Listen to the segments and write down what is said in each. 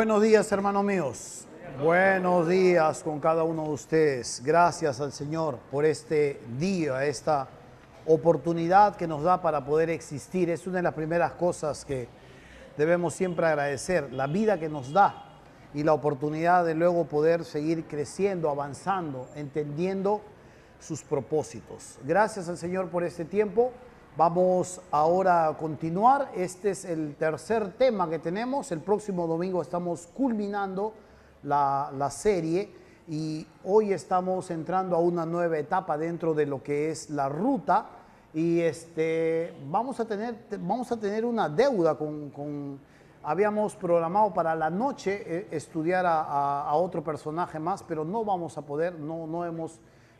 Buenos días, hermanos míos. Buenos días con cada uno de ustedes. Gracias al Señor por este día, esta oportunidad que nos da para poder existir. Es una de las primeras cosas que debemos siempre agradecer, la vida que nos da y la oportunidad de luego poder seguir creciendo, avanzando, entendiendo sus propósitos. Gracias al Señor por este tiempo. Vamos ahora a continuar. Este es el tercer tema que tenemos. El próximo domingo estamos culminando la serie y hoy estamos entrando a una nueva etapa dentro de lo que es la ruta y vamos a tener una deuda habíamos programado para la noche estudiar a otro personaje más, pero no vamos a poder, no hemos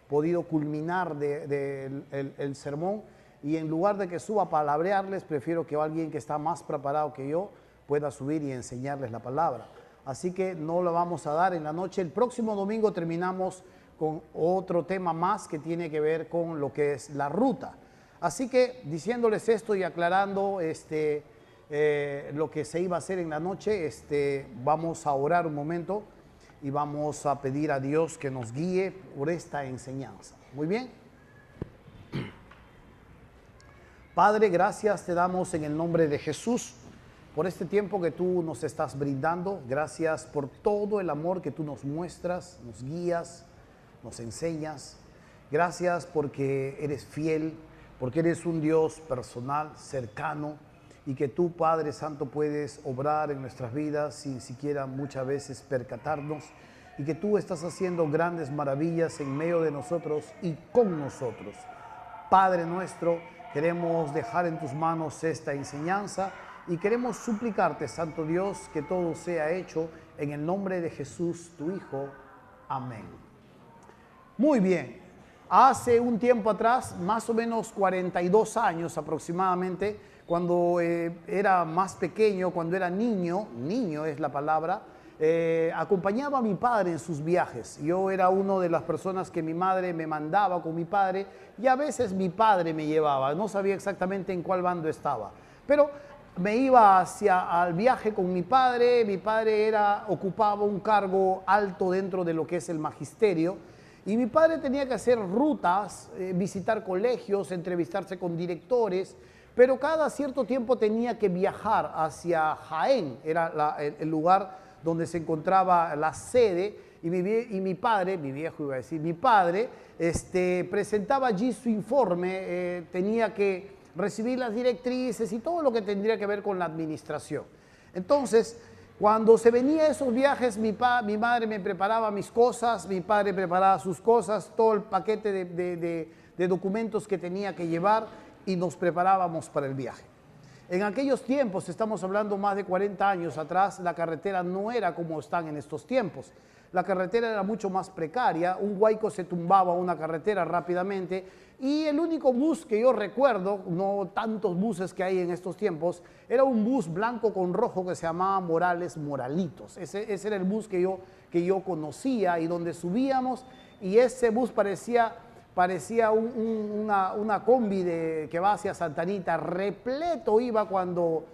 podido culminar el sermón. Y en lugar de que suba a palabrearles, prefiero que alguien que está más preparado que yo pueda subir y enseñarles la palabra. Así que no lo vamos a dar en la noche. El próximo domingo terminamos con otro tema más que tiene que ver con lo que es la ruta. Así que diciéndoles esto y aclarando lo que se iba a hacer en la noche, vamos a orar un momento y vamos a pedir a Dios que nos guíe por esta enseñanza. Muy bien. Padre, gracias te damos en el nombre de Jesús por este tiempo que tú nos estás brindando. Gracias por todo el amor que tú nos muestras, nos guías, nos enseñas. Gracias porque eres fiel, porque eres un Dios personal, cercano, y que tú, Padre Santo, puedes obrar en nuestras vidas sin siquiera muchas veces percatarnos, y que tú estás haciendo grandes maravillas en medio de nosotros y con nosotros. Padre nuestro, queremos dejar en tus manos esta enseñanza y queremos suplicarte, Santo Dios, que todo sea hecho en el nombre de Jesús, tu Hijo. Amén. Muy bien. Hace un tiempo atrás, más o menos 42 años aproximadamente, cuando era más pequeño, cuando era niño es la palabra, acompañaba a mi padre en sus viajes. Yo era una de las personas que mi madre me mandaba con mi padre y a veces mi padre me llevaba. No sabía exactamente en cuál bando estaba, pero me iba al viaje con mi padre. Mi padre ocupaba un cargo alto dentro de lo que es el magisterio y mi padre tenía que hacer rutas, visitar colegios, entrevistarse con directores, pero cada cierto tiempo tenía que viajar hacia Jaén, era el lugar donde se encontraba la sede, y mi padre, mi viejo iba a decir, mi padre presentaba allí su informe, tenía que recibir las directrices y todo lo que tendría que ver con la administración. Entonces, cuando se venía esos viajes, mi madre me preparaba mis cosas, mi padre preparaba sus cosas, todo el paquete de documentos que tenía que llevar y nos preparábamos para el viaje. En aquellos tiempos, estamos hablando más de 40 años atrás, la carretera no era como están en estos tiempos. La carretera era mucho más precaria, un huaico se tumbaba a una carretera rápidamente y el único bus que yo recuerdo, no tantos buses que hay en estos tiempos, era un bus blanco con rojo que se llamaba Morales Moralitos. Ese era el bus que yo conocía y donde subíamos, y ese bus parecía una combi que va hacia Santa Anita, repleto iba cuando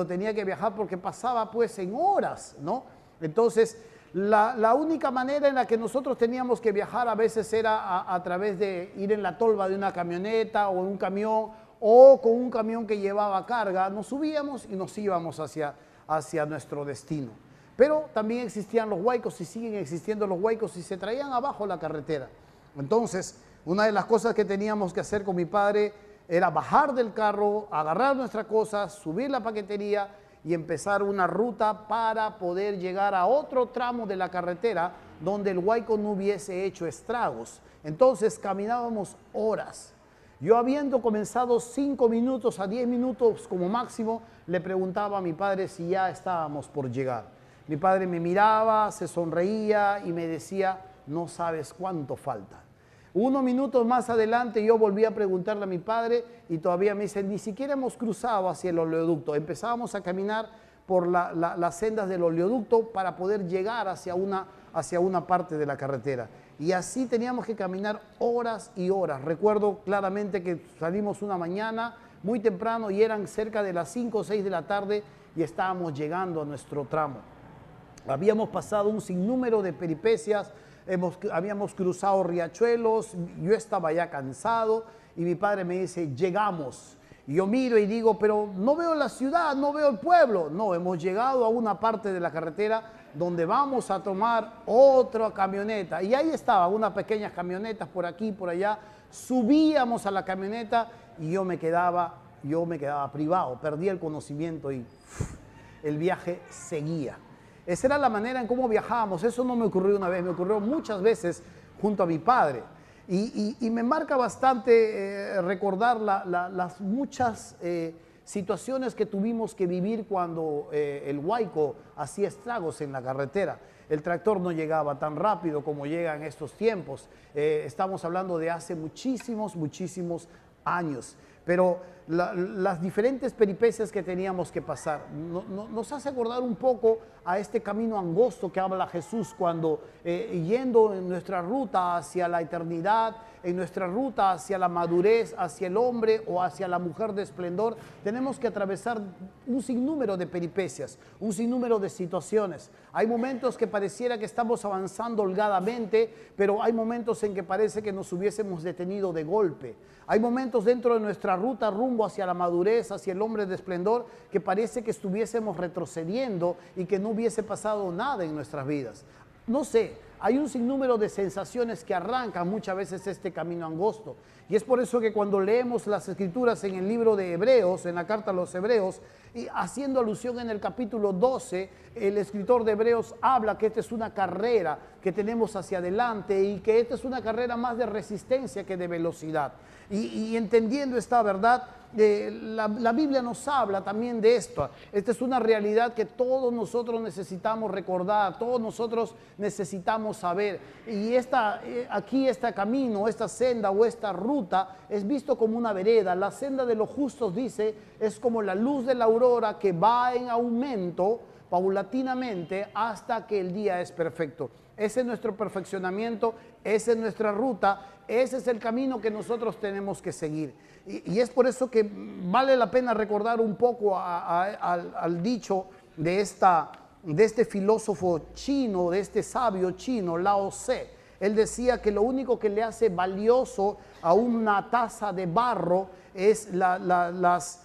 tenía que viajar porque pasaba pues en horas, ¿no? Entonces, la única manera en la que nosotros teníamos que viajar a veces era a través de ir en la tolva de una camioneta o un camión o con un camión que llevaba carga. Nos subíamos y nos íbamos hacia nuestro destino. Pero también existían los huaicos y siguen existiendo los huaicos y se traían abajo la carretera. Entonces, una de las cosas que teníamos que hacer con mi padre era bajar del carro, agarrar nuestras cosas, subir la paquetería y empezar una ruta para poder llegar a otro tramo de la carretera donde el huaico no hubiese hecho estragos. Entonces caminábamos horas. Yo, habiendo comenzado 5 minutos a 10 minutos como máximo, le preguntaba a mi padre si ya estábamos por llegar. Mi padre me miraba, se sonreía y me decía, no sabes cuánto falta. Unos minutos más adelante yo volví a preguntarle a mi padre y todavía me dice, ni siquiera hemos cruzado hacia el oleoducto. Empezábamos a caminar por las sendas del oleoducto para poder llegar hacia una parte de la carretera. Y así teníamos que caminar horas y horas. Recuerdo claramente que salimos una mañana muy temprano y eran cerca de las 5 o 6 de la tarde y estábamos llegando a nuestro tramo. Habíamos pasado un sinnúmero de peripecias, habíamos cruzado riachuelos, yo estaba ya cansado y mi padre me dice, llegamos. Y yo miro y digo, pero no veo la ciudad, no veo el pueblo. No, hemos llegado a una parte de la carretera donde vamos a tomar otra camioneta. Y ahí estaba, unas pequeñas camionetas por aquí y por allá. Subíamos a la camioneta y yo me quedaba privado, perdí el conocimiento y el viaje seguía. Esa era la manera en cómo viajábamos. Eso no me ocurrió una vez, me ocurrió muchas veces junto a mi padre. Y me marca bastante recordar las muchas situaciones que tuvimos que vivir cuando el huaico hacía estragos en la carretera. El tractor no llegaba tan rápido como llega en estos tiempos. Estamos hablando de hace muchísimos años. Pero las diferentes peripecias que teníamos que pasar nos hace acordar un poco a este camino angosto que habla Jesús cuando yendo en nuestra ruta hacia la eternidad, en nuestra ruta hacia la madurez, hacia el hombre o hacia la mujer de esplendor, tenemos que atravesar un sinnúmero de peripecias, un sinnúmero de situaciones. Hay momentos que pareciera que estamos avanzando holgadamente, pero hay momentos en que parece que nos hubiésemos detenido de golpe. Hay momentos dentro de nuestra ruta rumbo hacia la madurez, hacia el hombre de esplendor, que parece que estuviésemos retrocediendo y que no hubiese pasado nada en nuestras vidas. No sé, hay un sinnúmero de sensaciones que arrancan muchas veces este camino angosto. Y es por eso que cuando leemos las escrituras en el libro de Hebreos, en la carta a los Hebreos, y haciendo alusión en el capítulo 12, el escritor de Hebreos habla que esta es una carrera que tenemos hacia adelante y que esta es una carrera más de resistencia que de velocidad. Y entendiendo esta verdad, la Biblia nos habla también de esto. Esta es una realidad que todos nosotros necesitamos recordar, todos nosotros necesitamos saber. Y aquí este camino, esta senda o esta ruta es visto como una vereda. La senda de los justos, dice, es como la luz de la aurora que va en aumento paulatinamente hasta que el día es perfecto. Ese es nuestro perfeccionamiento, esa es nuestra ruta, ese es el camino que nosotros tenemos que seguir. Y es por eso que vale la pena recordar un poco al dicho de este filósofo chino, de este sabio chino, Lao Tse. Él decía que lo único que le hace valioso a una taza de barro es las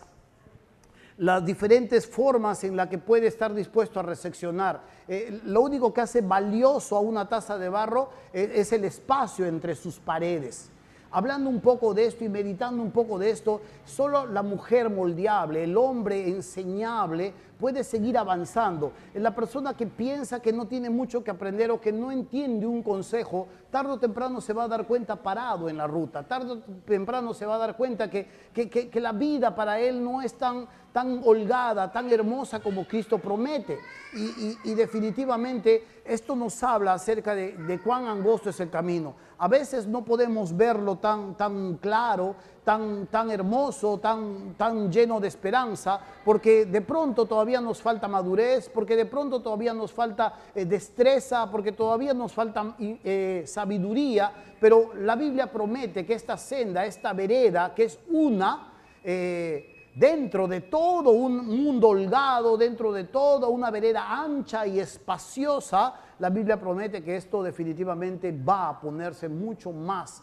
diferentes formas en las que puede estar dispuesto a recepcionar. Lo único que hace valioso a una taza de barro es el espacio entre sus paredes. Hablando un poco de esto y meditando un poco de esto, solo la mujer moldeable, el hombre enseñable puede seguir avanzando. La persona que piensa que no tiene mucho que aprender o que no entiende un consejo, tarde o temprano se va a dar cuenta parado en la ruta, tarde o temprano se va a dar cuenta que la vida para él no es tan holgada, tan hermosa como Cristo promete. Y definitivamente esto nos habla acerca de cuán angosto es el camino. A veces no podemos verlo tan claro, tan hermoso, tan lleno de esperanza, porque de pronto todavía nos falta madurez, porque de pronto todavía nos falta destreza, porque todavía nos falta sabiduría, pero la Biblia promete que esta senda, esta vereda, que es dentro de todo un mundo holgado, dentro de toda una vereda ancha y espaciosa, la Biblia promete que esto definitivamente va a ponerse mucho más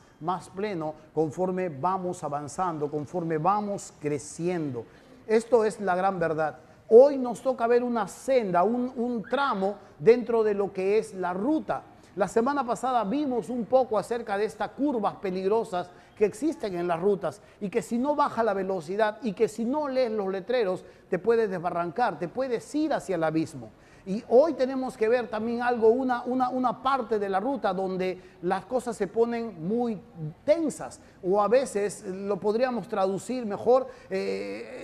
pleno conforme vamos avanzando, conforme vamos creciendo. Esto es la gran verdad. Hoy nos toca ver una senda, un tramo dentro de lo que es la ruta. La semana pasada vimos un poco acerca de estas curvas peligrosas que existen en las rutas y que si no baja la velocidad y que si no lees los letreros te puedes desbarrancar, te puedes ir hacia el abismo. Y hoy tenemos que ver también algo, una parte de la ruta donde las cosas se ponen muy tensas o a veces lo podríamos traducir mejor,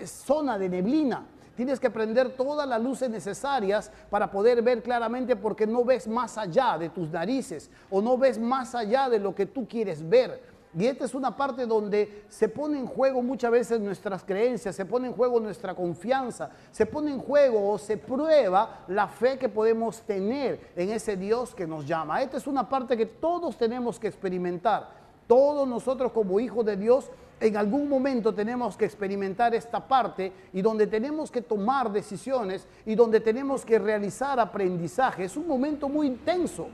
zona de neblina. Tienes que prender todas las luces necesarias para poder ver claramente porque no ves más allá de tus narices o no ves más allá de lo que tú quieres ver. Y esta es una parte donde se pone en juego muchas veces nuestras creencias, se pone en juego nuestra confianza, se pone en juego o se prueba la fe que podemos tener en ese Dios que nos llama. Esta es una parte que todos tenemos que experimentar. Todos nosotros como hijos de Dios en algún momento tenemos que experimentar esta parte y donde tenemos que tomar decisiones y donde tenemos que realizar aprendizaje. Es un momento muy intenso.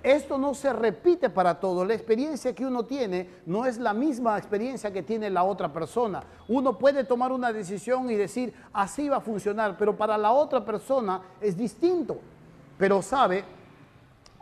Esto no se repite para todos. La experiencia que uno tiene no es la misma experiencia que tiene la otra persona. Uno puede tomar una decisión y decir, así va a funcionar, pero para la otra persona es distinto. Pero sabe,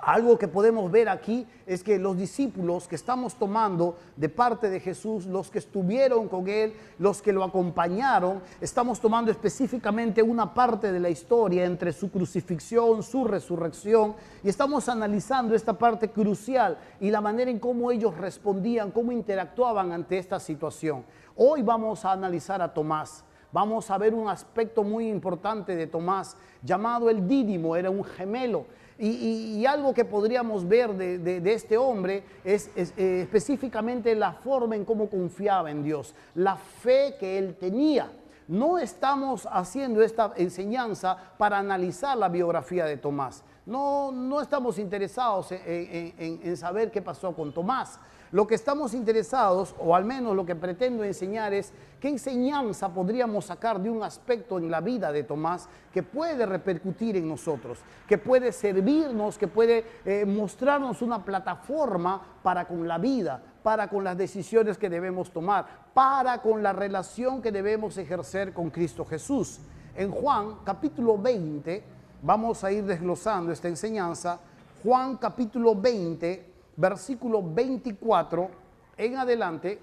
algo que podemos ver aquí es que los discípulos que estamos tomando de parte de Jesús, los que estuvieron con Él, los que lo acompañaron, estamos tomando específicamente una parte de la historia entre su crucifixión, su resurrección, y estamos analizando esta parte crucial y la manera en cómo ellos respondían, cómo interactuaban ante esta situación. Hoy vamos a analizar a Tomás. Vamos a ver un aspecto muy importante de Tomás, llamado el Dídimo, era un gemelo. Y algo que podríamos ver de este hombre es específicamente la forma en cómo confiaba en Dios, la fe que él tenía. No estamos haciendo esta enseñanza para analizar la biografía de Tomás. No estamos interesados en saber qué pasó con Tomás. Lo que estamos interesados, o al menos lo que pretendo enseñar, es qué enseñanza podríamos sacar de un aspecto en la vida de Tomás que puede repercutir en nosotros, que puede servirnos, que puede mostrarnos una plataforma para con la vida, para con las decisiones que debemos tomar, para con la relación que debemos ejercer con Cristo Jesús. En Juan capítulo 20, vamos a ir desglosando esta enseñanza. Juan capítulo 20, versículo 24 en adelante.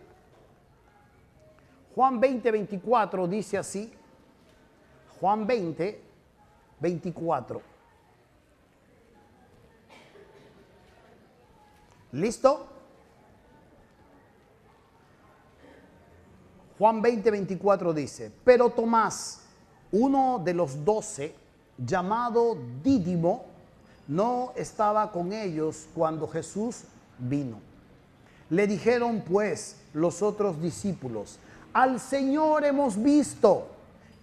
Juan 20, 24 dice así. Juan 20, 24. ¿Listo? Juan 20, 24 dice: pero Tomás, uno de los 12, llamado Dídimo, no estaba con ellos cuando Jesús vino. Le dijeron pues los otros discípulos: al Señor hemos visto.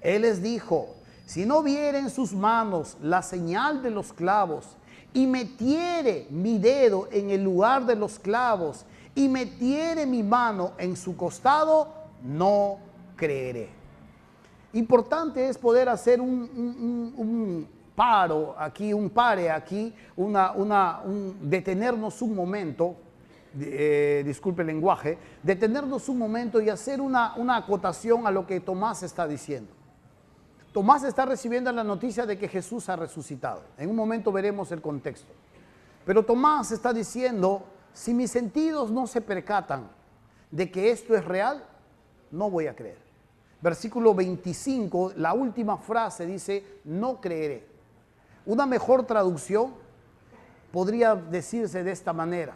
Él les dijo: si no viere en sus manos la señal de los clavos, y metiere mi dedo en el lugar de los clavos, y metiere mi mano en su costado, no creeré. Importante es poder hacer un pare aquí, detenernos un momento, disculpe el lenguaje, detenernos un momento y hacer una acotación a lo que Tomás está diciendo. Tomás está recibiendo la noticia de que Jesús ha resucitado. En un momento veremos el contexto. Pero Tomás está diciendo: si mis sentidos no se percatan de que esto es real, no voy a creer. Versículo 25, la última frase dice: no creeré. Una mejor traducción podría decirse de esta manera: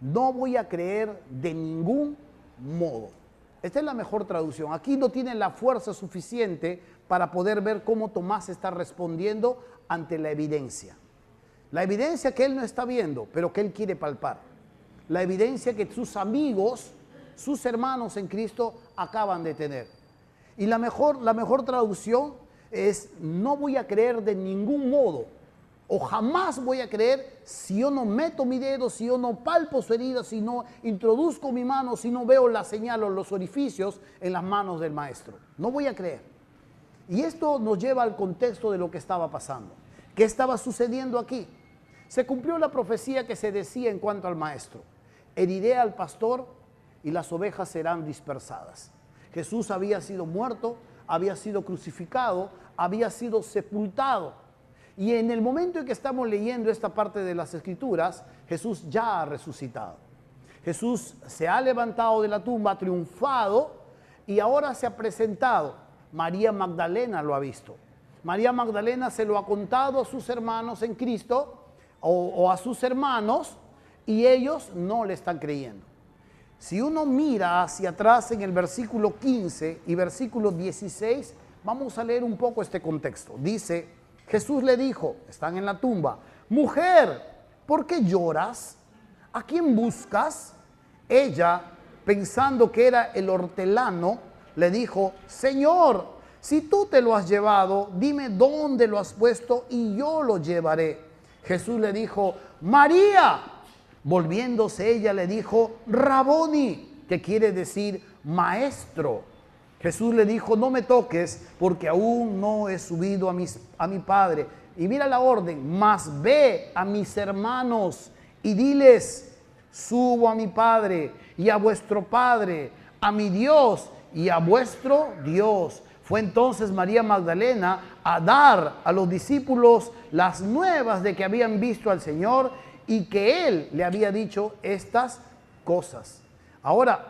no voy a creer de ningún modo. Esta es la mejor traducción. Aquí no tienen la fuerza suficiente para poder ver cómo Tomás está respondiendo ante la evidencia. La evidencia que él no está viendo, pero que él quiere palpar. La evidencia que sus amigos, sus hermanos en Cristo acaban de tener. Y la mejor traducción es: no voy a creer de ningún modo, o jamás voy a creer si yo no meto mi dedo, si yo no palpo su herida, si no introduzco mi mano, si no veo la señal o los orificios en las manos del maestro. No voy a creer. Y esto nos lleva al contexto de lo que estaba pasando. ¿Qué estaba sucediendo aquí? Se cumplió la profecía que se decía en cuanto al maestro: heriré al pastor y las ovejas serán dispersadas. Jesús había sido muerto, había sido crucificado, había sido sepultado. Y en el momento en que estamos leyendo esta parte de las Escrituras, Jesús ya ha resucitado. Jesús se ha levantado de la tumba, ha triunfado, y ahora se ha presentado. María Magdalena lo ha visto. María Magdalena se lo ha contado a sus hermanos en Cristo, o a sus hermanos, y ellos no le están creyendo. Si uno mira hacia atrás en el versículo 15 y versículo 16, vamos a leer un poco este contexto. Dice: Jesús le dijo, están en la tumba: mujer, ¿por qué lloras? ¿A quién buscas? Ella, pensando que era el hortelano, le dijo: Señor, si tú te lo has llevado, dime dónde lo has puesto y yo lo llevaré. Jesús le dijo: María. Volviéndose ella le dijo, Raboni, que quiere decir maestro. Jesús le dijo, no me toques porque aún no he subido a mi Padre. Y mira la orden, mas ve a mis hermanos y diles, subo a mi Padre y a vuestro Padre, a mi Dios y a vuestro Dios. Fue entonces María Magdalena a dar a los discípulos las nuevas de que habían visto al Señor y que Él le había dicho estas cosas. Ahora,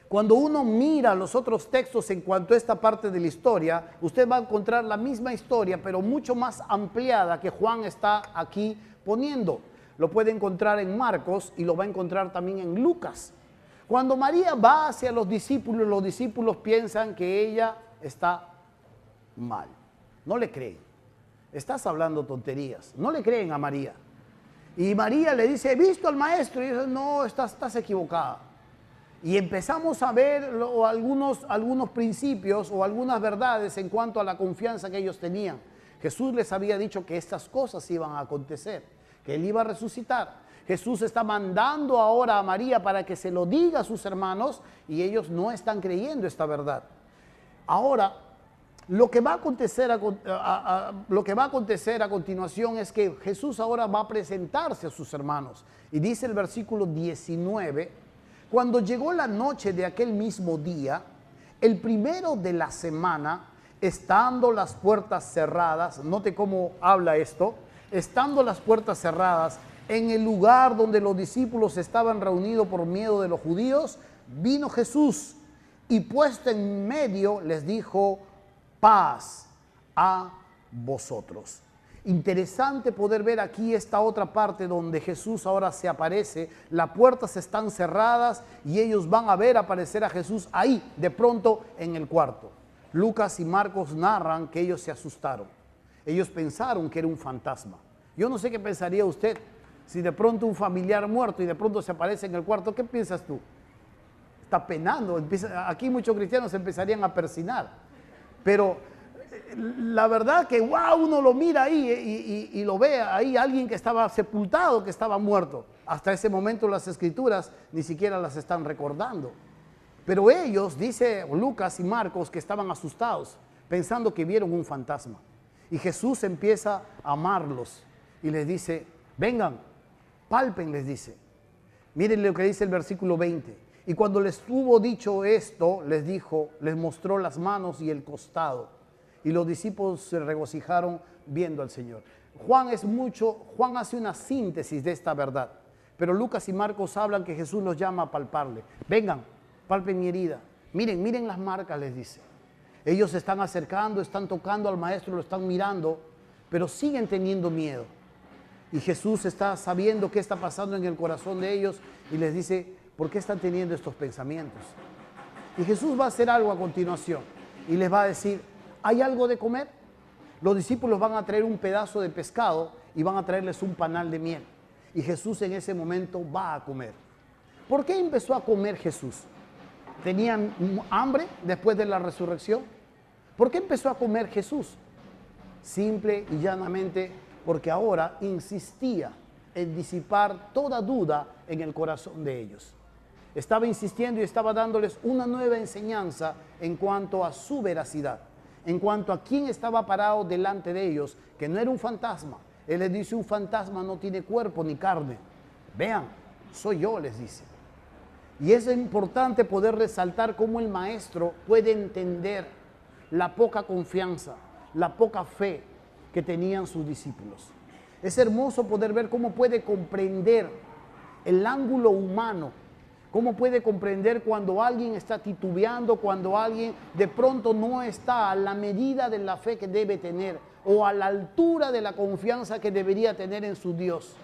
cuando uno mira los otros textos en cuanto a esta parte de la historia, usted va a encontrar la misma historia, pero mucho más ampliada que Juan está aquí poniendo. Lo puede encontrar en Marcos y lo va a encontrar también en Lucas. Cuando María va hacia los discípulos piensan que ella está mal. No le creen. Estás hablando tonterías. No le creen a María. Y María le dice, he visto al maestro. Y dice, no, estás equivocada. Y empezamos a ver algunos principios o algunas verdades en cuanto a la confianza que ellos tenían. Jesús les había dicho que estas cosas iban a acontecer, que Él iba a resucitar. Jesús está mandando ahora a María para que se lo diga a sus hermanos y ellos no están creyendo esta verdad. Ahora, lo que va a acontecer a continuación es que Jesús ahora va a presentarse a sus hermanos. Y dice el versículo 19, cuando llegó la noche de aquel mismo día, el primero de la semana, estando las puertas cerradas, note cómo habla esto, estando las puertas cerradas, en el lugar donde los discípulos estaban reunidos por miedo de los judíos, vino Jesús y puesto en medio les dijo, paz a vosotros. Interesante poder ver aquí esta otra parte donde Jesús ahora se aparece, las puertas están cerradas y ellos van a ver aparecer a Jesús ahí, de pronto en el cuarto. Lucas y Marcos narran que ellos se asustaron. Ellos pensaron que era un fantasma. Yo no sé qué pensaría usted si de pronto un familiar muerto y de pronto se aparece en el cuarto. ¿Qué piensas tú? Está penando. Aquí muchos cristianos empezarían a persinar. Pero la verdad que wow, uno lo mira ahí y lo ve ahí alguien que estaba sepultado, que estaba muerto. Hasta ese momento las escrituras ni siquiera las están recordando. Pero ellos, dice Lucas y Marcos, que estaban asustados, pensando que vieron un fantasma. Y Jesús empieza a amarlos y les dice, vengan, palpen, les dice. Miren lo que dice el versículo 20. Y cuando les hubo dicho esto, les dijo, les mostró las manos y el costado. Y los discípulos se regocijaron viendo al Señor. Juan hace una síntesis de esta verdad. Pero Lucas y Marcos hablan que Jesús los llama a palparle. Vengan, palpen mi herida. Miren las marcas, les dice. Ellos se están acercando, están tocando al maestro, lo están mirando, pero siguen teniendo miedo. Y Jesús está sabiendo qué está pasando en el corazón de ellos y les dice, ¿por qué están teniendo estos pensamientos? Y Jesús va a hacer algo a continuación y les va a decir, ¿hay algo de comer? Los discípulos van a traer un pedazo de pescado y van a traerles un panal de miel. Y Jesús en ese momento va a comer. ¿Por qué empezó a comer Jesús? ¿Tenían hambre después de la resurrección? ¿Por qué empezó a comer Jesús? Simple y llanamente porque ahora insistía en disipar toda duda en el corazón de ellos. Estaba insistiendo y estaba dándoles una nueva enseñanza en cuanto a su veracidad, en cuanto a quién estaba parado delante de ellos, que no era un fantasma. Él les dice, un fantasma no tiene cuerpo ni carne. Vean, soy yo, les dice. Y es importante poder resaltar cómo el maestro puede entender la poca confianza, la poca fe que tenían sus discípulos. Es hermoso poder ver cómo puede comprender el ángulo humano, cómo puede comprender cuando alguien está titubeando, cuando alguien de pronto no está a la medida de la fe que debe tener o a la altura de la confianza que debería tener en su Dios.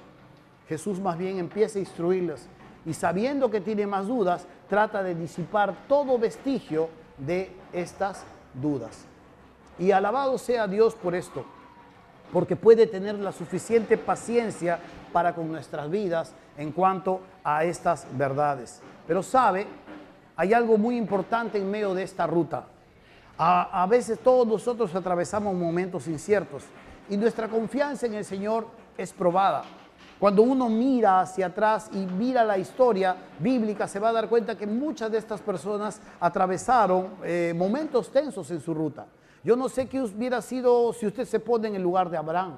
Jesús más bien empieza a instruirlos y sabiendo que tiene más dudas, trata de disipar todo vestigio de estas dudas. Y alabado sea Dios por esto, porque puede tener la suficiente paciencia para con nuestras vidas en cuanto a estas verdades. Pero sabe, hay algo muy importante en medio de esta ruta. A veces todos nosotros atravesamos momentos inciertos y nuestra confianza en el Señor es probada. Cuando uno mira hacia atrás y mira la historia bíblica, se va a dar cuenta que muchas de estas personas atravesaron momentos tensos en su ruta. Yo no sé qué hubiera sido si usted se pone en el lugar de Abraham,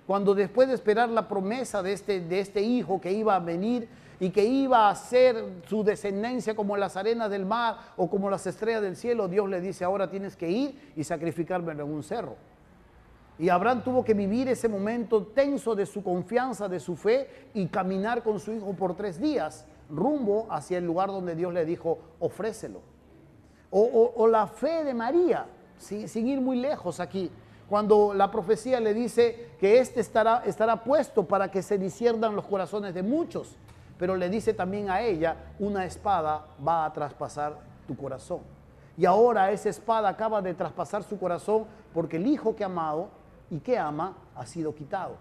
cuando después de esperar la promesa de este hijo que iba a venir y que iba a ser su descendencia como las arenas del mar o como las estrellas del cielo, Dios le dice: ahora tienes que ir y sacrificarme en un cerro. Y Abraham tuvo que vivir ese momento tenso de su confianza, de su fe, y caminar con su hijo por 3 días rumbo hacia el lugar donde Dios le dijo: ofrécelo. O la fe de María, ¿sí? Sin ir muy lejos aquí, cuando la profecía le dice que estará puesto para que se disciernan los corazones de muchos, pero le dice también a ella: una espada va a traspasar tu corazón. Y ahora esa espada acaba de traspasar su corazón porque el hijo que ha amado y que ama ha sido quitado.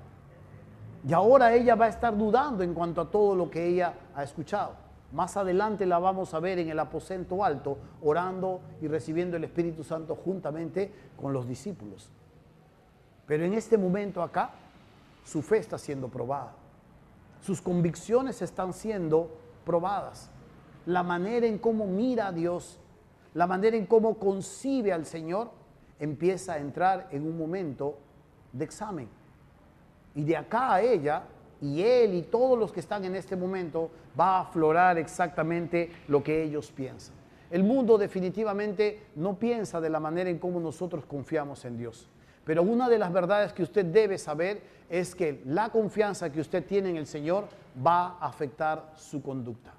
Y ahora ella va a estar dudando en cuanto a todo lo que ella ha escuchado. Más adelante la vamos a ver en el aposento alto, orando y recibiendo el Espíritu Santo juntamente con los discípulos. Pero en este momento acá, su fe está siendo probada. Sus convicciones están siendo probadas. La manera en cómo mira a Dios, la manera en cómo concibe al Señor, empieza a entrar en un momento de examen. Y de acá a ella, y él y todos los que están en este momento, va a aflorar exactamente lo que ellos piensan. El mundo definitivamente no piensa de la manera en cómo nosotros confiamos en Dios. Pero una de las verdades que usted debe saber es que la confianza que usted tiene en el Señor va a afectar su conducta.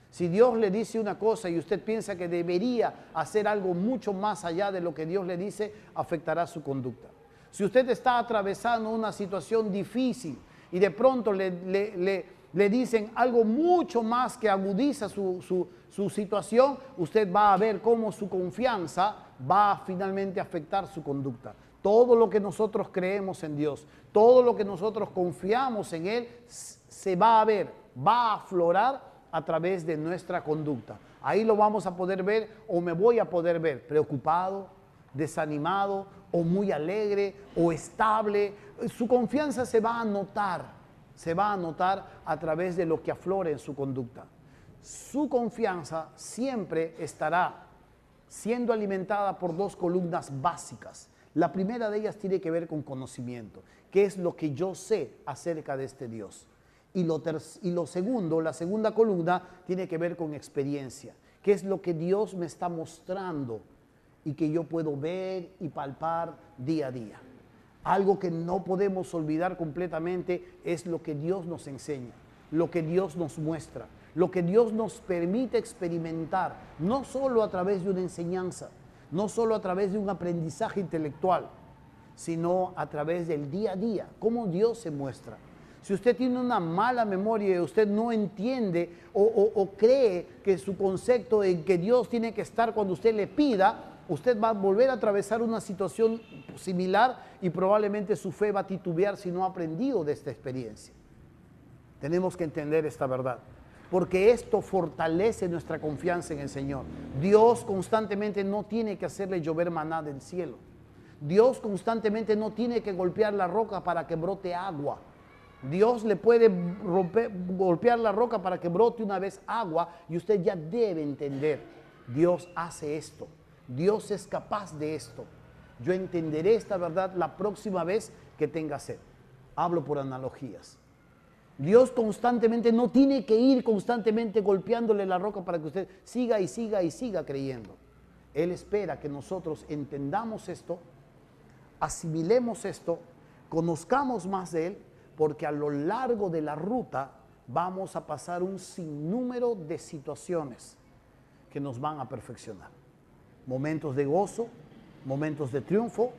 Si Dios le dice una cosa y usted piensa que debería hacer algo mucho más allá de lo que Dios le dice, afectará su conducta. Si usted está atravesando una situación difícil y de pronto le dicen algo mucho más que agudiza su situación, usted va a ver cómo su confianza va a finalmente afectar su conducta. Todo lo que nosotros creemos en Dios, todo lo que nosotros confiamos en Él, se va a ver, va a aflorar a través de nuestra conducta. Ahí lo vamos a poder ver, o me voy a poder ver preocupado, desanimado, o muy alegre, o estable. Su confianza se va a notar a través de lo que aflore en su conducta. Su confianza siempre estará siendo alimentada por 2 columnas básicas. La primera de ellas tiene que ver con conocimiento. ¿Qué es lo que yo sé acerca de este Dios? Y lo segundo, la segunda columna, tiene que ver con experiencia. ¿Qué es lo que Dios me está mostrando y que yo puedo ver y palpar día a día? Algo que no podemos olvidar completamente es lo que Dios nos enseña, lo que Dios nos muestra, lo que Dios nos permite experimentar, no solo a través de una enseñanza, no solo a través de un aprendizaje intelectual, sino a través del día a día, cómo Dios se muestra. Si usted tiene una mala memoria y usted no entiende o cree que su concepto en que Dios tiene que estar cuando usted le pida, usted va a volver a atravesar una situación similar y probablemente su fe va a titubear si no ha aprendido de esta experiencia. Tenemos que entender esta verdad, porque esto fortalece nuestra confianza en el Señor. Dios constantemente no tiene que hacerle llover maná del cielo. Dios constantemente no tiene que golpear la roca para que brote agua. Dios le puede golpear la roca para que brote una vez agua, y usted ya debe entender: Dios hace esto, Dios es capaz de esto. Yo entenderé esta verdad la próxima vez que tenga sed. Hablo por analogías. Dios constantemente no tiene que ir constantemente golpeándole la roca para que usted siga y siga y siga creyendo. Él espera que nosotros entendamos esto, asimilemos esto, conozcamos más de Él, porque a lo largo de la ruta vamos a pasar un sinnúmero de situaciones que nos van a perfeccionar. Momentos de gozo, momentos de triunfo,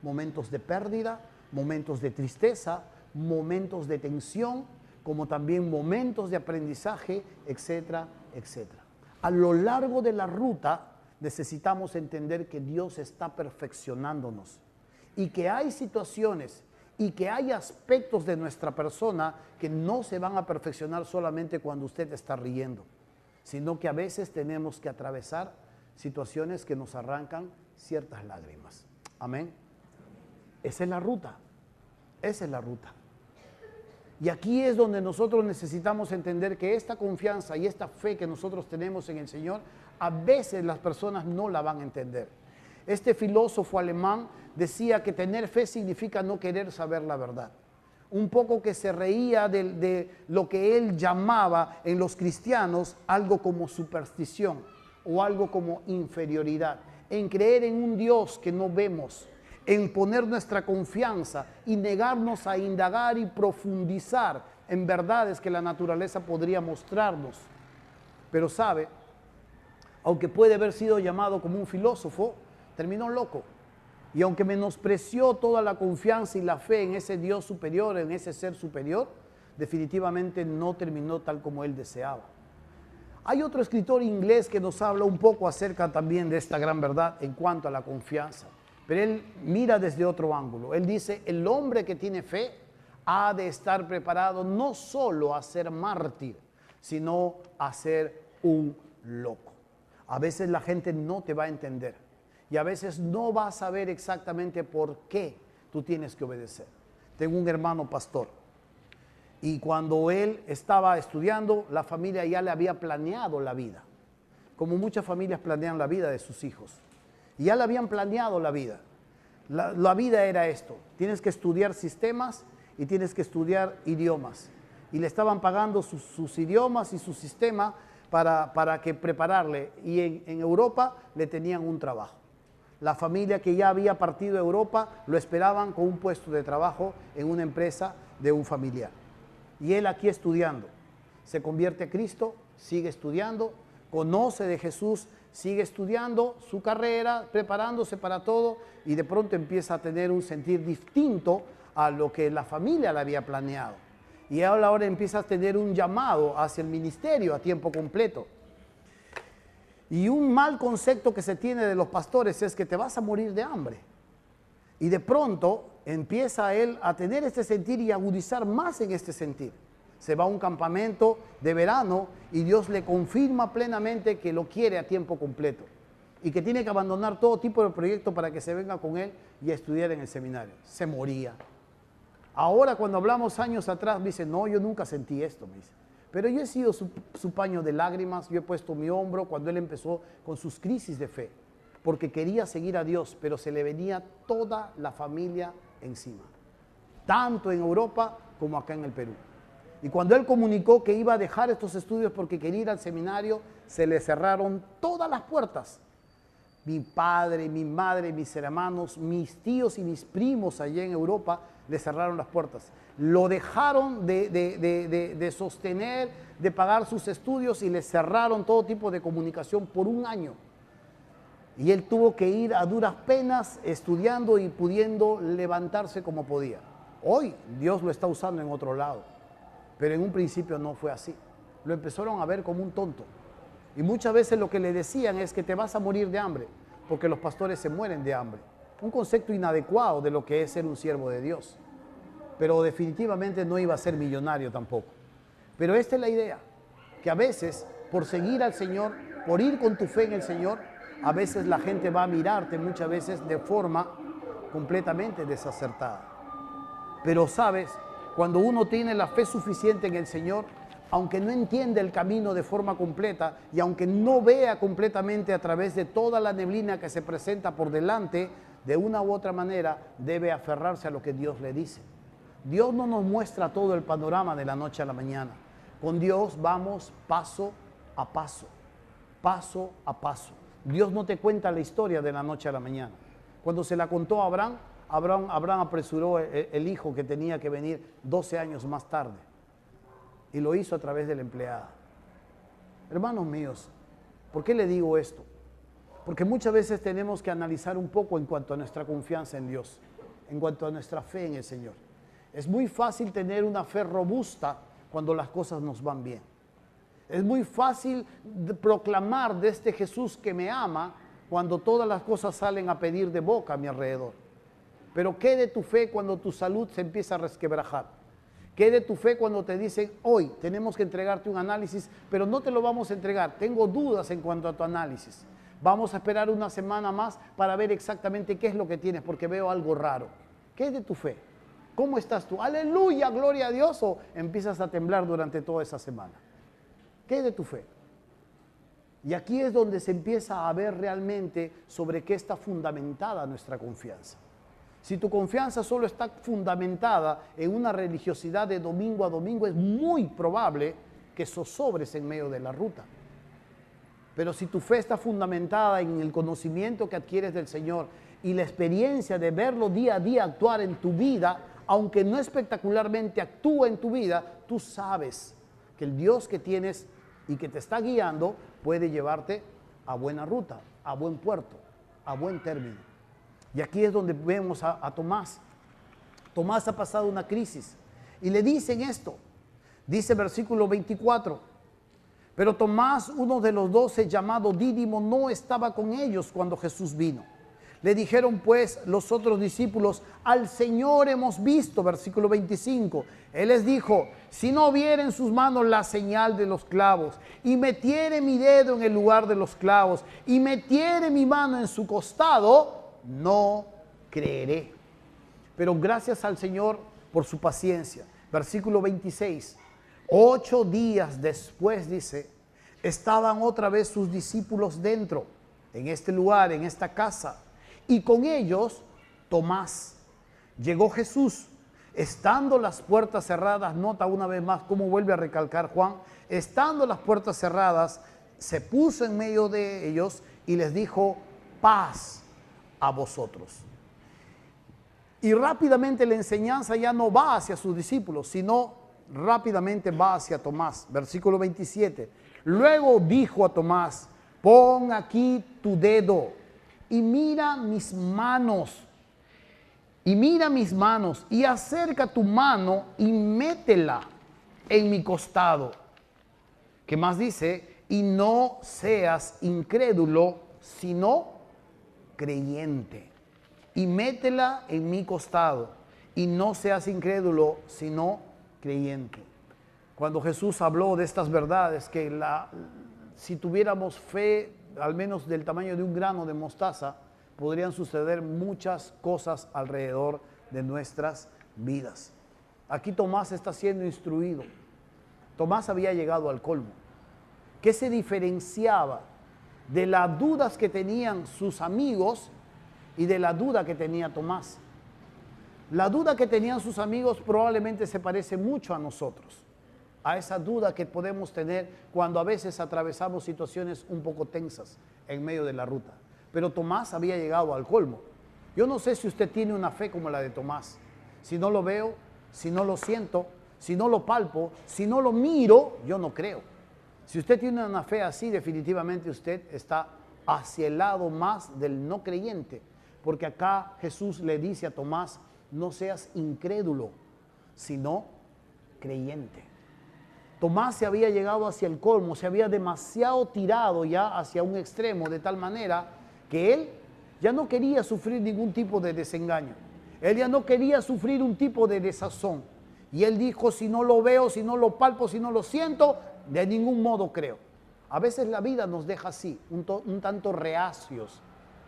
momentos de pérdida, momentos de tristeza, momentos de tensión, como también momentos de aprendizaje, etcétera, etcétera. A lo largo de la ruta necesitamos entender que Dios está perfeccionándonos y que hay situaciones y que hay aspectos de nuestra persona que no se van a perfeccionar solamente cuando usted está riendo, sino que a veces tenemos que atravesar situaciones que nos arrancan ciertas lágrimas. Amén. Esa es la ruta. Esa es la ruta. Y aquí es donde nosotros necesitamos entender que esta confianza y esta fe que nosotros tenemos en el Señor, a veces las personas no la van a entender. Este filósofo alemán decía que tener fe significa no querer saber la verdad. Un poco que se reía de lo que él llamaba en los cristianos algo como superstición o algo como inferioridad, en creer en un Dios que no vemos, en poner nuestra confianza y negarnos a indagar y profundizar en verdades que la naturaleza podría mostrarnos. Pero sabe, aunque puede haber sido llamado como un filósofo, terminó loco. Y aunque menospreció toda la confianza y la fe en ese Dios superior, en ese ser superior, definitivamente no terminó tal como él deseaba. Hay otro escritor inglés que nos habla un poco acerca también de esta gran verdad en cuanto a la confianza. Pero él mira desde otro ángulo. Él dice, el hombre que tiene fe ha de estar preparado no solo a ser mártir, sino a ser un loco. A veces la gente no te va a entender y a veces no va a saber exactamente por qué tú tienes que obedecer. Tengo un hermano pastor y cuando él estaba estudiando, la familia ya le había planeado la vida, como muchas familias planean la vida de sus hijos. Y ya le habían planeado la vida. La vida era esto, tienes que estudiar sistemas y tienes que estudiar idiomas. Y le estaban pagando sus idiomas y su sistema para que prepararle. Y en Europa le tenían un trabajo. La familia que ya había partido a Europa lo esperaban con un puesto de trabajo en una empresa de un familiar. Y él aquí estudiando, se convierte a Cristo, sigue estudiando, conoce de Jesús, sigue estudiando su carrera, preparándose para todo y de pronto empieza a tener un sentir distinto a lo que la familia le había planeado. Y él ahora empieza a tener un llamado hacia el ministerio a tiempo completo. Y un mal concepto que se tiene de los pastores es que te vas a morir de hambre. Y de pronto empieza él a tener este sentir y agudizar más en este sentir. Se va a un campamento de verano y Dios le confirma plenamente que lo quiere a tiempo completo y que tiene que abandonar todo tipo de proyecto para que se venga con él y a estudiar en el seminario. Se moría. Ahora cuando hablamos años atrás, me dice, no, yo nunca sentí esto, me dice. Pero yo he sido su paño de lágrimas, yo he puesto mi hombro cuando él empezó con sus crisis de fe, porque quería seguir a Dios, pero se le venía toda la familia encima, tanto en Europa como acá en el Perú. Y cuando él comunicó que iba a dejar estos estudios porque quería ir al seminario, se le cerraron todas las puertas. Mi padre, mi madre, mis hermanos, mis tíos y mis primos allá en Europa le cerraron las puertas. Lo dejaron de sostener, de pagar sus estudios y le cerraron todo tipo de comunicación por un año. Y él tuvo que ir a duras penas estudiando y pudiendo levantarse como podía. Hoy Dios lo está usando en otro lado. Pero en un principio no fue así. Lo empezaron a ver como un tonto. Y muchas veces lo que le decían es que te vas a morir de hambre, porque los pastores se mueren de hambre. Un concepto inadecuado de lo que es ser un siervo de Dios. Pero definitivamente no iba a ser millonario tampoco. Pero esta es la idea, que a veces por seguir al Señor, por ir con tu fe en el Señor, a veces la gente va a mirarte muchas veces de forma completamente desacertada. Pero sabes, cuando uno tiene la fe suficiente en el Señor, aunque no entienda el camino de forma completa y aunque no vea completamente a través de toda la neblina que se presenta por delante, de una u otra manera debe aferrarse a lo que Dios le dice. Dios no nos muestra todo el panorama de la noche a la mañana. Con Dios vamos paso a paso, paso a paso. Dios no te cuenta la historia de la noche a la mañana. Cuando se la contó a Abraham apresuró el hijo que tenía que venir 12 años más tarde y lo hizo a través de la empleada. Hermanos míos, ¿por qué le digo esto? Porque muchas veces tenemos que analizar un poco en cuanto a nuestra confianza en Dios, en cuanto a nuestra fe en el Señor. Es muy fácil tener una fe robusta cuando las cosas nos van bien. Es muy fácil proclamar de este Jesús que me ama cuando todas las cosas salen a pedir de boca a mi alrededor. Pero ¿qué de tu fe cuando tu salud se empieza a resquebrajar? ¿Qué de tu fe cuando te dicen, hoy tenemos que entregarte un análisis, pero no te lo vamos a entregar? Tengo dudas en cuanto a tu análisis. Vamos a esperar una semana más para ver exactamente qué es lo que tienes, porque veo algo raro. ¿Qué es de tu fe? ¿Cómo estás tú? Aleluya, gloria a Dios. O empiezas a temblar durante toda esa semana. ¿Qué es de tu fe? Y aquí es donde se empieza a ver realmente sobre qué está fundamentada nuestra confianza. Si tu confianza solo está fundamentada en una religiosidad de domingo a domingo, es muy probable que zozobres en medio de la ruta. Pero si tu fe está fundamentada en el conocimiento que adquieres del Señor y la experiencia de verlo día a día actuar en tu vida, aunque no espectacularmente actúa en tu vida, tú sabes que el Dios que tienes y que te está guiando puede llevarte a buena ruta, a buen puerto, a buen término. Y aquí es donde vemos a Tomás. Tomás ha pasado una crisis y le dicen esto. Dice versículo 24, pero Tomás, uno de los 12, llamado Dídimo, no estaba con ellos cuando Jesús vino. Le dijeron pues los otros discípulos, al Señor hemos visto, versículo 25. Él les dijo, si no viera en sus manos la señal de los clavos, y metiere mi dedo en el lugar de los clavos, y metiere mi mano en su costado, no creeré. Pero gracias al Señor por su paciencia. Versículo 26. 8 días después, dice, estaban otra vez sus discípulos dentro, en este lugar, en esta casa. Y con ellos, Tomás. Llegó Jesús, estando las puertas cerradas, nota una vez más cómo vuelve a recalcar Juan, estando las puertas cerradas, se puso en medio de ellos y les dijo, paz a vosotros. Y rápidamente la enseñanza ya no va hacia sus discípulos, sino rápidamente va hacia Tomás. Versículo 27. Luego dijo a Tomás, pon aquí tu dedo y mira mis manos, y acerca tu mano y métela en mi costado. ¿Qué más dice? Y no seas incrédulo, sino creyente. Y métela en mi costado, y no seas incrédulo, sino creyente. Cuando Jesús habló de estas verdades, que si tuviéramos fe al menos del tamaño de un grano de mostaza, podrían suceder muchas cosas alrededor de nuestras vidas. Aquí Tomás está siendo instruido. Tomás había llegado al colmo. ¿Qué se diferenciaba de las dudas que tenían sus amigos y de la duda que tenía Tomás? La duda que tenían sus amigos probablemente se parece mucho a nosotros, a esa duda que podemos tener cuando a veces atravesamos situaciones un poco tensas en medio de la ruta. Pero Tomás había llegado al colmo. Yo no sé si usted tiene una fe como la de Tomás. Si no lo veo, si no lo siento, si no lo palpo, si no lo miro, yo no creo. Si usted tiene una fe así, definitivamente usted está hacia el lado más del no creyente. Porque acá Jesús le dice a Tomás, no seas incrédulo, sino creyente. Tomás se había llegado hacia el colmo, se había demasiado tirado ya hacia un extremo, de tal manera que él ya no quería sufrir ningún tipo de desengaño. Él ya no quería sufrir un tipo de desazón. Y él dijo, si no lo veo, si no lo palpo, si no lo siento, de ningún modo creo. A veces la vida nos deja así, un tanto reacios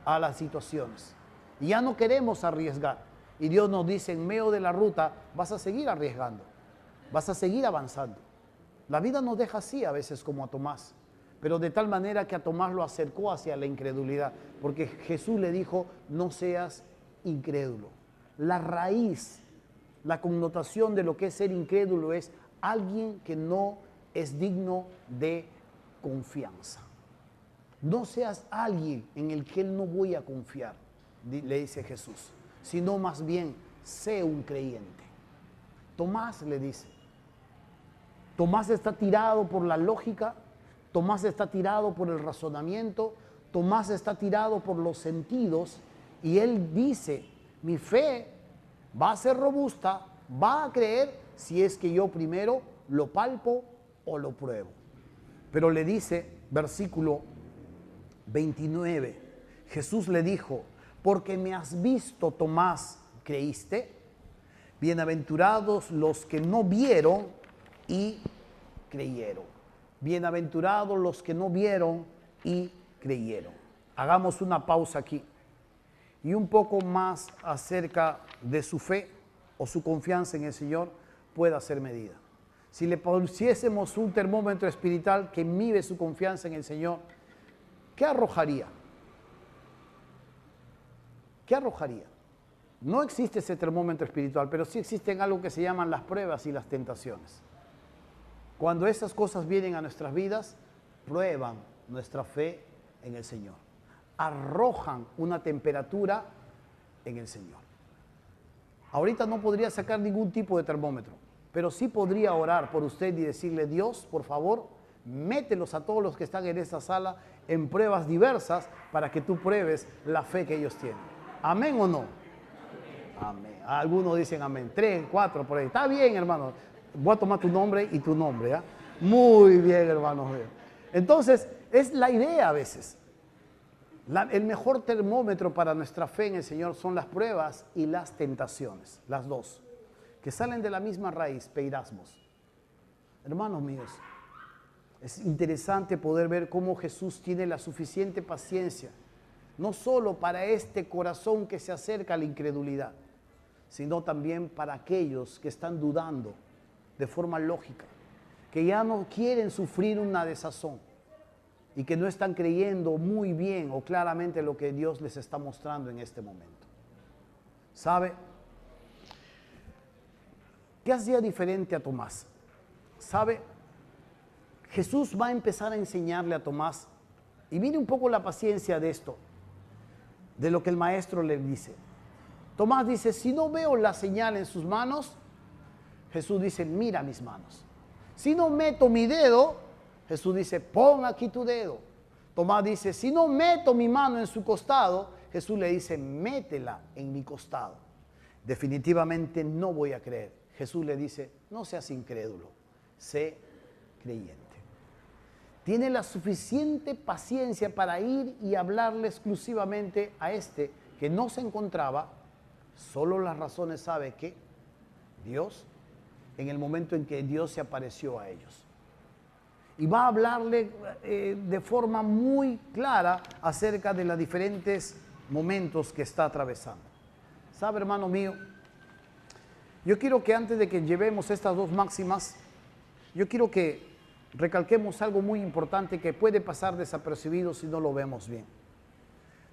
a las situaciones. Y ya no queremos arriesgar. Y Dios nos dice, en medio de la ruta, vas a seguir arriesgando, vas a seguir avanzando. La vida nos deja así a veces como a Tomás, pero de tal manera que a Tomás lo acercó hacia la incredulidad, porque Jesús le dijo, no seas incrédulo. La raíz, la connotación de lo que es ser incrédulo es alguien que no es digno de confianza. No seas alguien en el que no voy a confiar, le dice Jesús, sino más bien sé un creyente. Tomás le dice, Tomás está tirado por la lógica, Tomás está tirado por el razonamiento, Tomás está tirado por los sentidos y él dice, mi fe va a ser robusta, va a creer si es que yo primero lo palpo o lo pruebo. Pero le dice, versículo 29, Jesús le dijo, porque me has visto, Tomás, ¿creíste? Bienaventurados los que no vieron y creyeron. Bienaventurados los que no vieron y creyeron. Hagamos una pausa aquí y un poco más acerca de su fe. o su confianza en el Señor pueda ser medida. Si le pusiésemos un termómetro espiritual que mide su confianza en el Señor, ¿qué arrojaría? ¿Qué arrojaría? No existe ese termómetro espiritual, pero sí existen algo que se llaman las pruebas y las tentaciones. Cuando esas cosas vienen a nuestras vidas, prueban nuestra fe en el Señor. Arrojan una temperatura en el Señor. Ahorita no podría sacar ningún tipo de termómetro, pero sí podría orar por usted y decirle: Dios, por favor, mételos a todos los que están en esta sala en pruebas diversas para que tú pruebes la fe que ellos tienen. ¿Amén o no? Amén. Algunos dicen amén. 3, 4 por ahí. Está bien, hermano. Voy a tomar tu nombre y tu nombre, ¿ya? Muy bien, hermanos. Entonces, es la idea a veces. El mejor termómetro para nuestra fe en el Señor son las pruebas y las tentaciones, las dos, que salen de la misma raíz, peirasmos. Hermanos míos, es interesante poder ver cómo Jesús tiene la suficiente paciencia, no solo para este corazón que se acerca a la incredulidad, sino también para aquellos que están dudando de forma lógica, que ya no quieren sufrir una desazón y que no están creyendo muy bien o claramente lo que Dios les está mostrando en este momento. ¿Sabe? ¿Qué hacía diferente a Tomás? ¿Sabe? Jesús va a empezar a enseñarle a Tomás, y mire un poco la paciencia de esto, de lo que el maestro le dice. Tomás dice: si no veo la señal en sus manos, Jesús dice: mira mis manos. Si no meto mi dedo, Jesús dice: pon aquí tu dedo. Tomás dice: si no meto mi mano en su costado, Jesús le dice: métela en mi costado. Definitivamente no voy a creer. Jesús le dice: no seas incrédulo, sé creyente. Tiene la suficiente paciencia para ir y hablarle exclusivamente a este que no se encontraba. Solo las razones sabe que Dios, en el momento en que Dios se apareció a ellos. Y va a hablarle de forma muy clara acerca de los diferentes momentos que está atravesando. ¿Sabe, hermano mío? Yo quiero que antes de que llevemos estas dos máximas, yo quiero que recalquemos algo muy importante que puede pasar desapercibido si no lo vemos bien.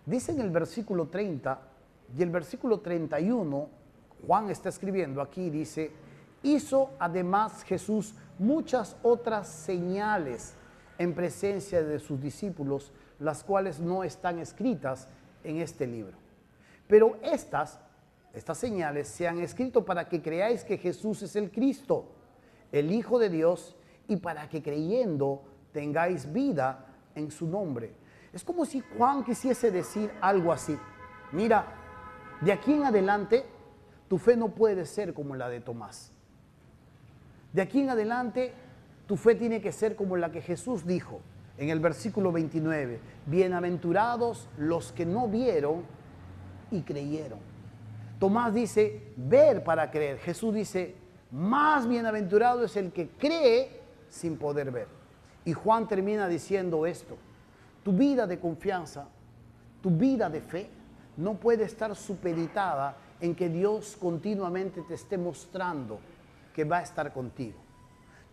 Dice en el versículo 30 y el versículo 31, Juan está escribiendo aquí, dice: hizo además Jesús muchas otras señales en presencia de sus discípulos, las cuales no están escritas en este libro. Pero estas señales se han escrito para que creáis que Jesús es el Cristo, el Hijo de Dios, y para que creyendo tengáis vida en su nombre. Es como si Juan quisiese decir algo así: mira, de aquí en adelante tu fe no puede ser como la de Tomás. De aquí en adelante tu fe tiene que ser como la que Jesús dijo en el versículo 29. Bienaventurados los que no vieron y creyeron. Tomás dice ver para creer. Jesús dice más bienaventurado es el que cree sin poder ver. Y Juan termina diciendo esto: tu vida de confianza, tu vida de fe no puede estar supeditada en que Dios continuamente te esté mostrando que va a estar contigo.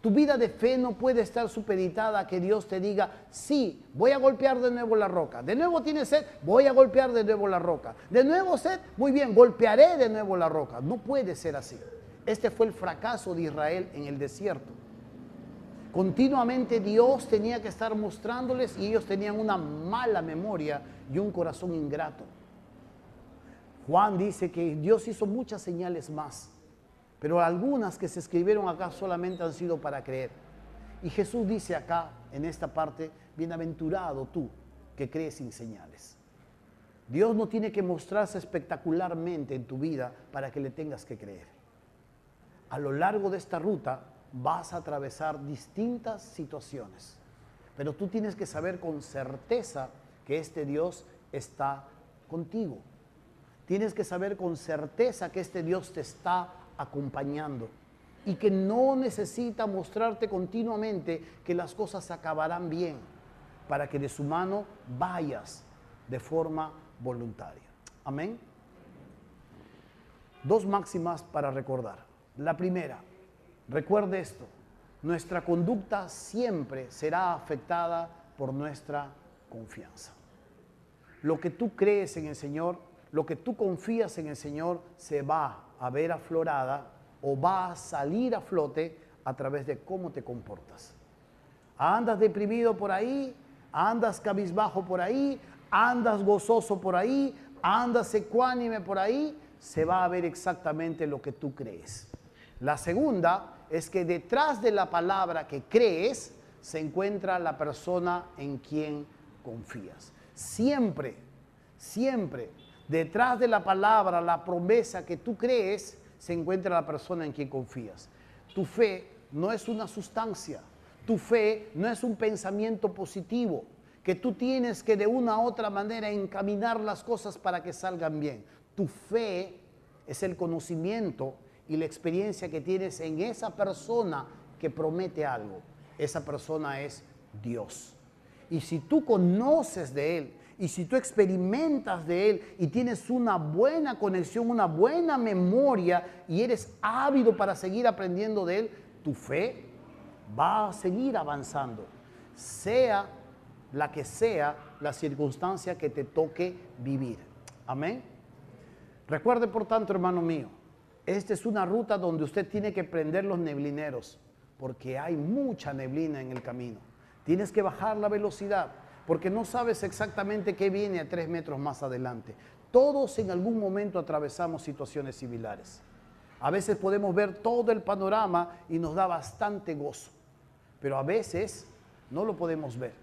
Tu vida de fe no puede estar supeditada a que Dios te diga: sí, voy a golpear de nuevo la roca. De nuevo tienes sed, voy a golpear de nuevo la roca. De nuevo sed, muy bien, golpearé de nuevo la roca. No puede ser así. Este fue el fracaso de Israel en el desierto. Continuamente Dios tenía que estar mostrándoles y ellos tenían una mala memoria y un corazón ingrato. Juan dice que Dios hizo muchas señales más, pero algunas que se escribieron acá solamente han sido para creer. Y Jesús dice acá, en esta parte: bienaventurado tú que crees sin señales. Dios no tiene que mostrarse espectacularmente en tu vida para que le tengas que creer. A lo largo de esta ruta vas a atravesar distintas situaciones, pero tú tienes que saber con certeza que este Dios está contigo. Tienes que saber con certeza que este Dios te está acompañando y que no necesita mostrarte continuamente que las cosas acabarán bien para que de su mano vayas de forma voluntaria. Amén. 2 máximas para recordar. La primera, recuerde esto: nuestra conducta siempre será afectada por nuestra confianza. Lo que tú crees en el Señor, lo que tú confías en el Señor, se va a ver aflorada o va a salir a flote a través de cómo te comportas. Andas deprimido por ahí, andas cabizbajo por ahí, andas gozoso por ahí, andas ecuánime por ahí, se va a ver exactamente lo que tú crees. La segunda es que detrás de la palabra que crees se encuentra la persona en quien confías. Siempre, siempre, detrás de la palabra, la promesa que tú crees, se encuentra la persona en quien confías. Tu fe no es una sustancia, tu fe no es un pensamiento positivo, que tú tienes que de una u otra manera encaminar las cosas para que salgan bien. Tu fe es el conocimiento y la experiencia que tienes en esa persona que promete algo. Esa persona es Dios. Y si tú conoces de Él, y si tú experimentas de Él, y tienes una buena conexión, una buena memoria, y eres ávido para seguir aprendiendo de Él, tu fe va a seguir avanzando, sea la que sea la circunstancia que te toque vivir. Amén. Recuerde, por tanto, hermano mío, esta es una ruta donde usted tiene que prender los neblineros, porque hay mucha neblina en el camino. Tienes que bajar la velocidad, porque no sabes exactamente qué viene a 3 metros más adelante. Todos en algún momento atravesamos situaciones similares. A veces podemos ver todo el panorama y nos da bastante gozo, pero a veces no lo podemos ver.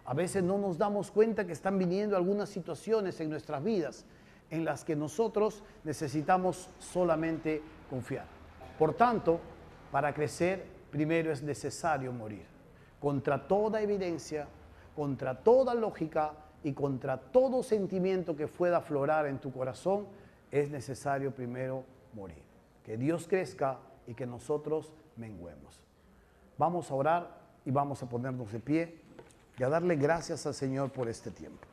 A veces no nos damos cuenta que están viniendo algunas situaciones en nuestras vidas en las que nosotros necesitamos solamente confiar. Por tanto, para crecer, primero es necesario morir. Contra toda evidencia, contra toda lógica y contra todo sentimiento que pueda aflorar en tu corazón, es necesario primero morir. Que Dios crezca y que nosotros menguemos. Vamos a orar y vamos a ponernos de pie y a darle gracias al Señor por este tiempo.